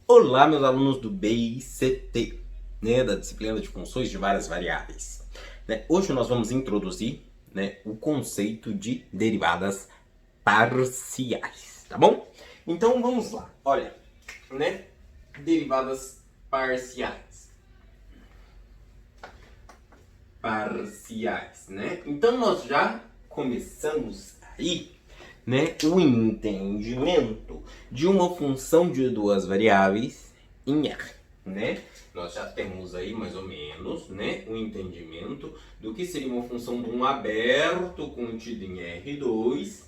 Olá, meus alunos do BICT, né, da disciplina de funções de várias variáveis. Hoje nós vamos introduzir, o conceito de derivadas parciais, tá bom? Então vamos lá, olha, derivadas parciais. Então nós já começamos aí, o entendimento de uma função de duas variáveis em R, Nós já temos aí mais ou menos, o entendimento do que seria uma função de um aberto contido em R2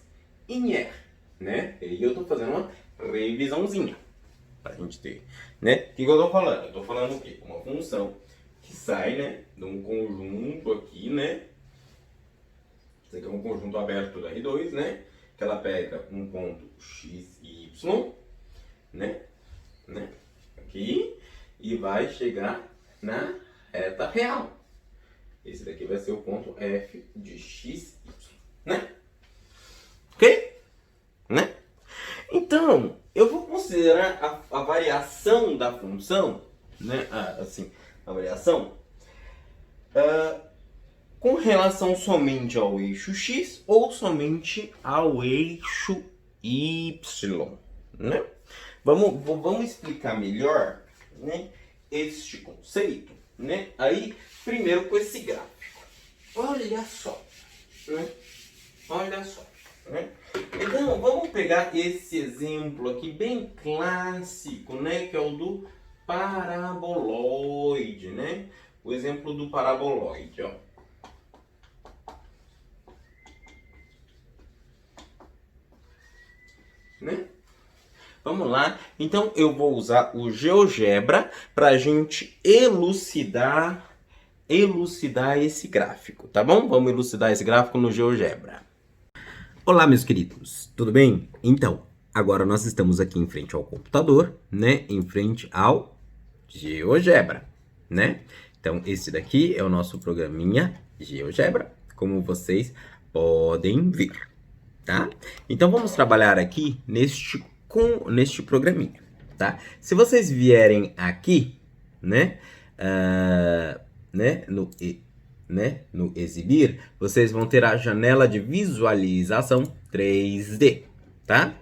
em R, E eu estou fazendo uma revisãozinha para a gente ter, O que eu estou falando? Eu estou falando o quê? Uma função que sai, de um conjunto aqui, Isso aqui é um conjunto aberto do R2, Que ela pega um ponto x e y, Aqui, e vai chegar na reta real. Esse daqui vai ser o ponto f de x, y, Ok? Então, eu vou considerar a variação da função, a variação, com relação somente ao eixo x ou somente ao eixo y, Vamos explicar melhor, este conceito, Aí, primeiro com esse gráfico. Olha só, Olha só, Então, vamos pegar esse exemplo aqui bem clássico, Que é o do paraboloide, O exemplo do paraboloide, ó. Vamos lá. Então, eu vou usar o GeoGebra para a gente elucidar esse gráfico, tá bom? Vamos elucidar esse gráfico no GeoGebra. Olá, meus queridos. Tudo bem? Então, agora nós estamos aqui em frente ao computador, Em frente ao GeoGebra, Então, esse daqui é o nosso programinha GeoGebra, como vocês podem ver, tá? Então, vamos trabalhar aqui neste programinha, tá? Se vocês vierem aqui, no exibir, vocês vão ter a janela de visualização 3D, tá?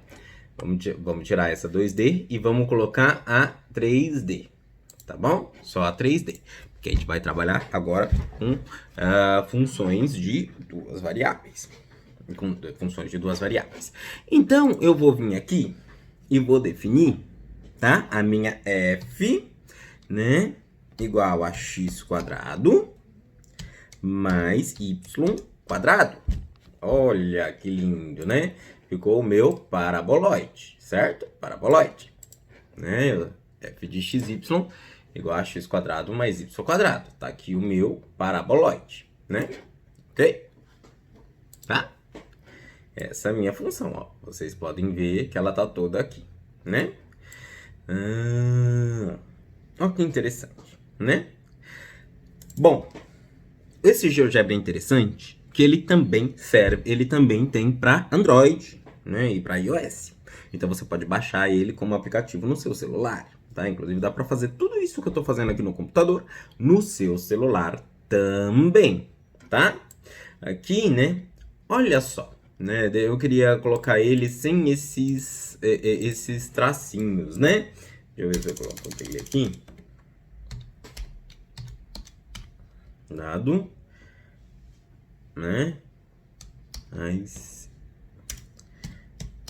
Vamos tirar essa 2D e vamos colocar a 3D, tá bom? Só a 3D, porque a gente vai trabalhar agora com funções de duas variáveis. Então, eu vou vir aqui e vou definir, tá? A minha f, igual a x quadrado mais y quadrado. Olha que lindo, Ficou o meu paraboloide, certo? Paraboloide, f de xy igual a x quadrado mais y quadrado. Tá aqui o meu paraboloide, Ok? Tá? Essa é a minha função, ó. Vocês podem ver que ela tá toda aqui, Olha que interessante, Bom, esse GeoGebra é interessante que ele também tem para Android, e para iOS. Então você pode baixar ele como aplicativo no seu celular, tá? Inclusive dá para fazer tudo isso que eu estou fazendo aqui no computador no seu celular também, tá? Aqui, olha só, eu queria colocar ele sem esses tracinhos, Deixa eu ver se eu coloco ele aqui. Dado,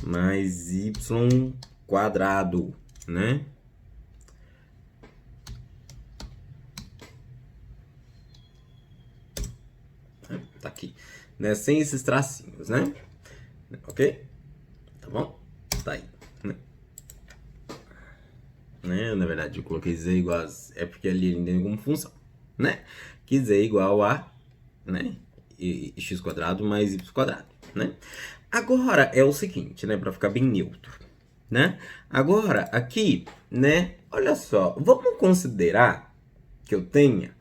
mais y quadrado, Tá aqui, sem esses tracinhos, Ok? Tá bom? Tá aí, Na verdade, eu coloquei z igual a... É porque ali ele tem como função, Que z é igual a, x quadrado mais y quadrado, Agora é o seguinte, para ficar bem neutro, Agora aqui, olha só, vamos considerar que eu tenha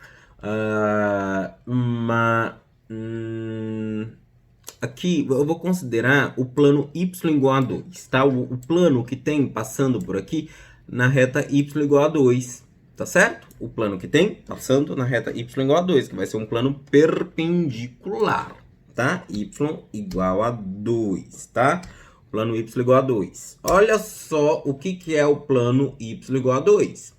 aqui eu vou considerar o plano y igual a 2, tá? O plano que tem passando por aqui na reta y igual a 2, tá certo? O plano que tem passando na reta y igual a 2, que vai ser um plano perpendicular, tá? Y igual a 2, tá? Plano y igual a 2. Olha só o que é o plano y igual a 2.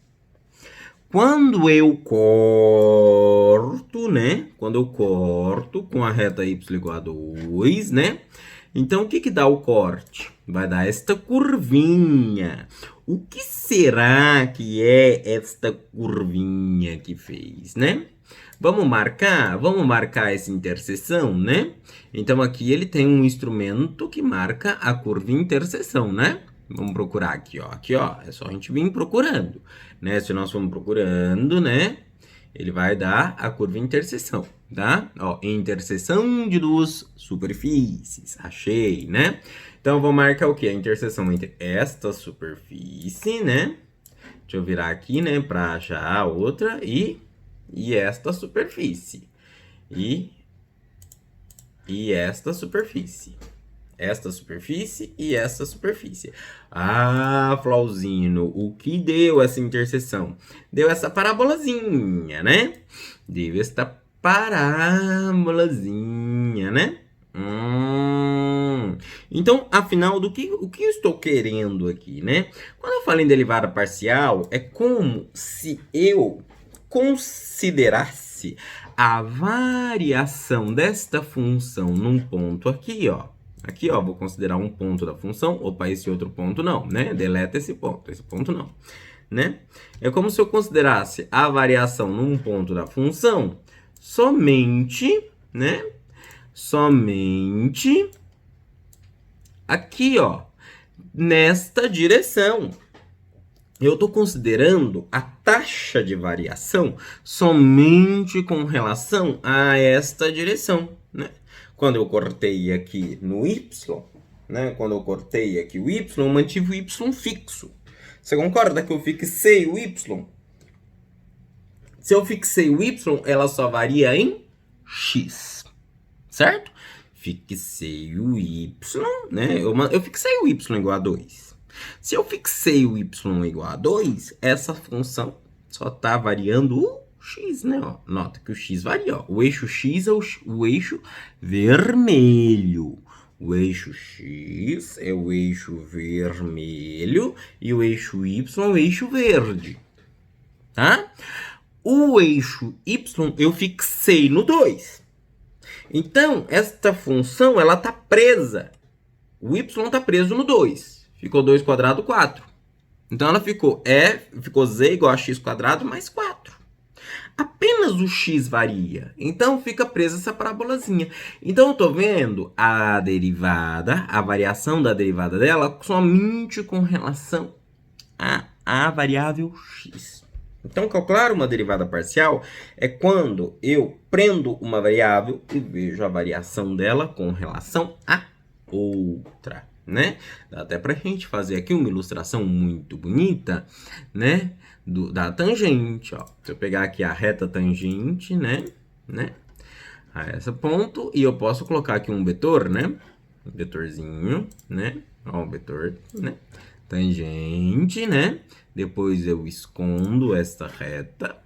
Quando eu corto, né? Quando eu corto com a reta y igual a 2, né? Então, o que dá o corte? Vai dar esta curvinha. O que será que é esta curvinha que fez, né? Vamos marcar essa interseção, né? Então, aqui ele tem um instrumento que marca a curva interseção, né? Vamos procurar aqui, ó. Aqui, ó. É só a gente vir procurando, né? Se nós formos procurando, né? Ele vai dar a curva interseção, tá? Ó, interseção de duas superfícies. Achei, né? Então, eu vou marcar o quê? A interseção entre esta superfície, né? Deixa eu virar aqui, né? Pra achar a outra e esta superfície. E esta superfície. Esta superfície e esta superfície. Ah, Flauzino, o que deu essa interseção? Deu essa parabolazinha, né? Deu esta parabolazinha, né? Então, afinal, o que eu estou querendo aqui, né? Quando eu falo em derivada parcial, é como se eu considerasse a variação desta função num ponto aqui, ó. Aqui, ó, vou considerar um ponto da função. Opa, esse outro ponto não, né? Deleta esse ponto não, né? É como se eu considerasse a variação num ponto da função somente, né? Somente aqui, ó, nesta direção. Eu estou considerando a taxa de variação somente com relação a esta direção, né? Quando eu cortei aqui no y, né? Quando eu cortei aqui o y, eu mantive o y fixo. Você concorda que eu fixei o y? Se eu fixei o y, ela só varia em x, certo? Fixei o y, né? Eu fixei o y igual a 2. Se eu fixei o y igual a 2, essa função só está variando o x, né? Ó, nota que o x varia. Ó. O eixo x é o eixo vermelho. O eixo x é o eixo vermelho e o eixo y é o eixo verde. Tá? O eixo y eu fixei no 2. Então, esta função ela está presa. O y está preso no 2. Ficou 2 quadrado, 4. Então, ela ficou z igual a x quadrado mais 4. Apenas o x varia. Então, fica presa essa parabolazinha. Então, eu estou vendo a derivada, a variação da derivada dela somente com relação à variável x. Então, calcular uma derivada parcial é quando eu prendo uma variável e vejo a variação dela com relação a outra, né? Dá até pra gente fazer aqui uma ilustração muito bonita, né? Da tangente, ó. Se eu pegar aqui a reta tangente, né? A esse ponto, e eu posso colocar aqui um vetor, né? Um vetorzinho, né? Ó, um vetor, né? Tangente, né? Depois eu escondo esta reta,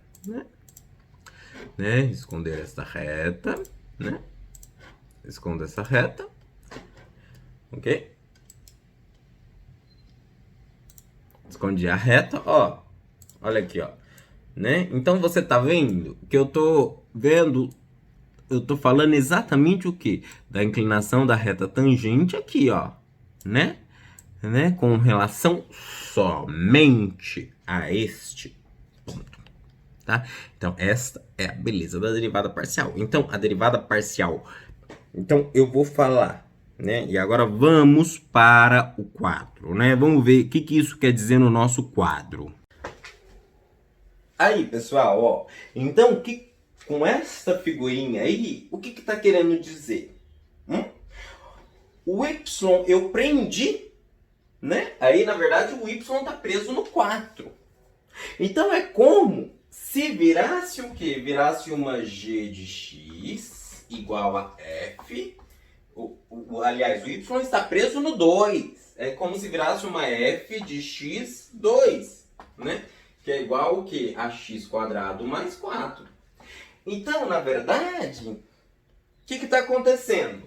né? Esconder esta reta, né? Escondo essa reta, ok? Escondi a reta, ó. Olha aqui, ó. Né? Então, você tá vendo que eu tô vendo... Eu tô falando exatamente o quê? Da inclinação da reta tangente aqui, ó. Né? Com relação somente a este ponto, tá? Então, esta é a beleza da derivada parcial. Então, a derivada parcial... Então, eu vou falar, né? E agora vamos para o quadro, né? Vamos ver o que isso quer dizer no nosso quadro. Aí, pessoal, ó. Então, com esta figurinha aí, o que tá querendo dizer? O y eu prendi, né? Aí, na verdade, o y está preso no 4. Então, é como se virasse o quê? Virasse uma g de x igual a f, Aliás, o y está preso no 2. É como se virasse uma f de x2, né? Que é igual ao quê? A x² mais 4. Então, na verdade, o que está acontecendo?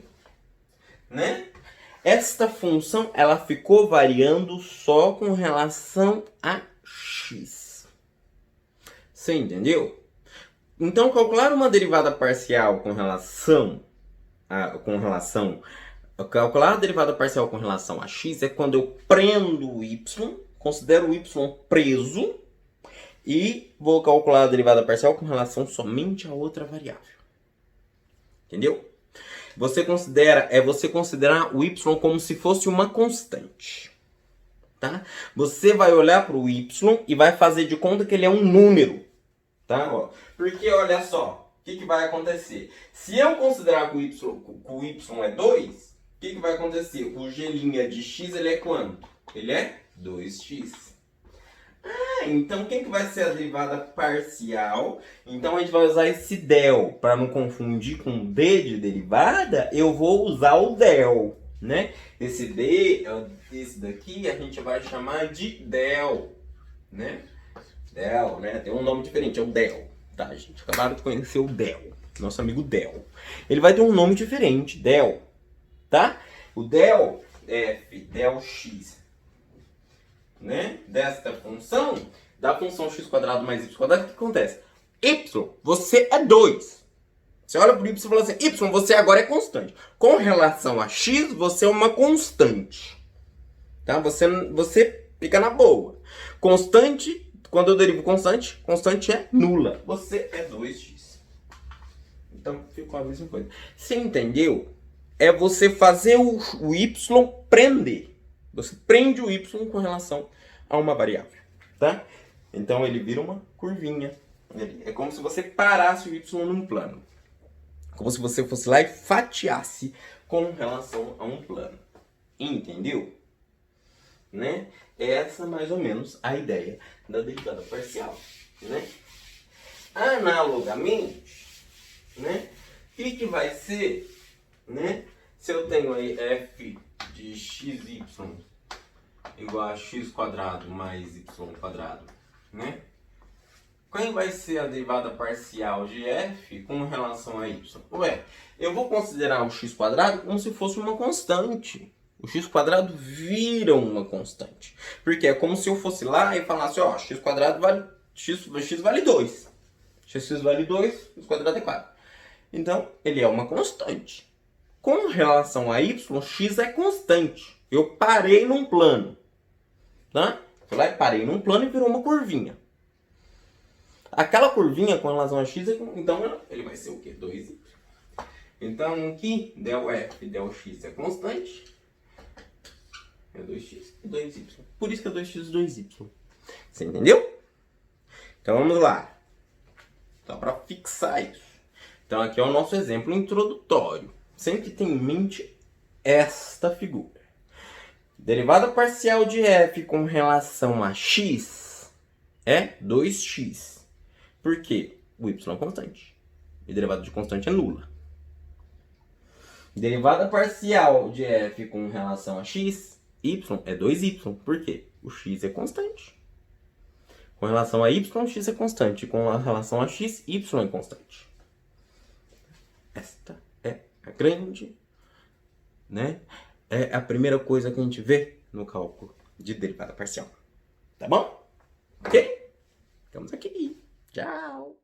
Né? Esta função ela ficou variando só com relação a x. Você entendeu? Então, calcular uma derivada parcial com relação calcular a derivada parcial com relação a x é quando eu prendo o y, considero o y preso e vou calcular a derivada parcial com relação somente a outra variável. Entendeu? Você considerar o y como se fosse uma constante. Tá? Você vai olhar para o y e vai fazer de conta que ele é um número. Tá? Ó, porque olha só, o que vai acontecer? Se eu considerar que o y é 2, o que vai acontecer? O g' de x ele é quanto? Ele é 2x. Então quem que vai ser a derivada parcial? Então a gente vai usar esse del. Para não confundir com d de derivada, eu vou usar o del, né? Esse daqui a gente vai chamar de del, né? Del, né? Tem um nome diferente, é o del. Tá, gente? Acabaram de conhecer o del. Nosso amigo del. Ele vai ter um nome diferente, del. Tá? O del, f, del x, né? Desta função, da função x² mais y², o que acontece? Y, você é 2. Você olha para o y e fala assim, y, você agora é constante. Com relação a x, você é uma constante. Tá? Você fica na boa. Constante, quando eu derivo constante, constante é nula. Você é 2x. Então, ficou a mesma coisa. Você entendeu? É você fazer o y prender. Você prende o y com relação a uma variável, tá? Então ele vira uma curvinha. É como se você parasse o y num plano. Como se você fosse lá e fatiasse com relação a um plano. Entendeu? Né? Essa mais ou menos a ideia da derivada parcial, né? Analogamente, né? O que vai ser, né? Se eu tenho aí f de xy igual a x² mais y², né? Quem vai ser a derivada parcial de f com relação a y? Ué, eu vou considerar o x² como se fosse uma constante. O x² vira uma constante. Porque é como se eu fosse lá e falasse, ó, x² vale x vale 2. X vale 2, x² é 4. Então, ele é uma constante. Com relação a y, x é constante. Eu parei num plano. Tá? Fui lá e parei num plano e virou uma curvinha. Aquela curvinha com relação a x, então ele vai ser o quê? 2y. Então aqui, del f, del x é constante. É 2x e 2y. Por isso que é 2x e 2y. Você entendeu? Então vamos lá. Só para fixar isso. Então aqui é o nosso exemplo introdutório. Sempre tenha em mente esta figura. Derivada parcial de f com relação a x é 2x. Por quê? O y é constante. E derivada de constante é nula. Derivada parcial de f com relação a x, y é 2y. Por quê? O x é constante. Com relação a y, x é constante. Com relação a x, y é constante. Esta é a grande, né? É a primeira coisa que a gente vê no cálculo de derivada parcial. Tá bom? Ok? Ficamos aqui. Tchau!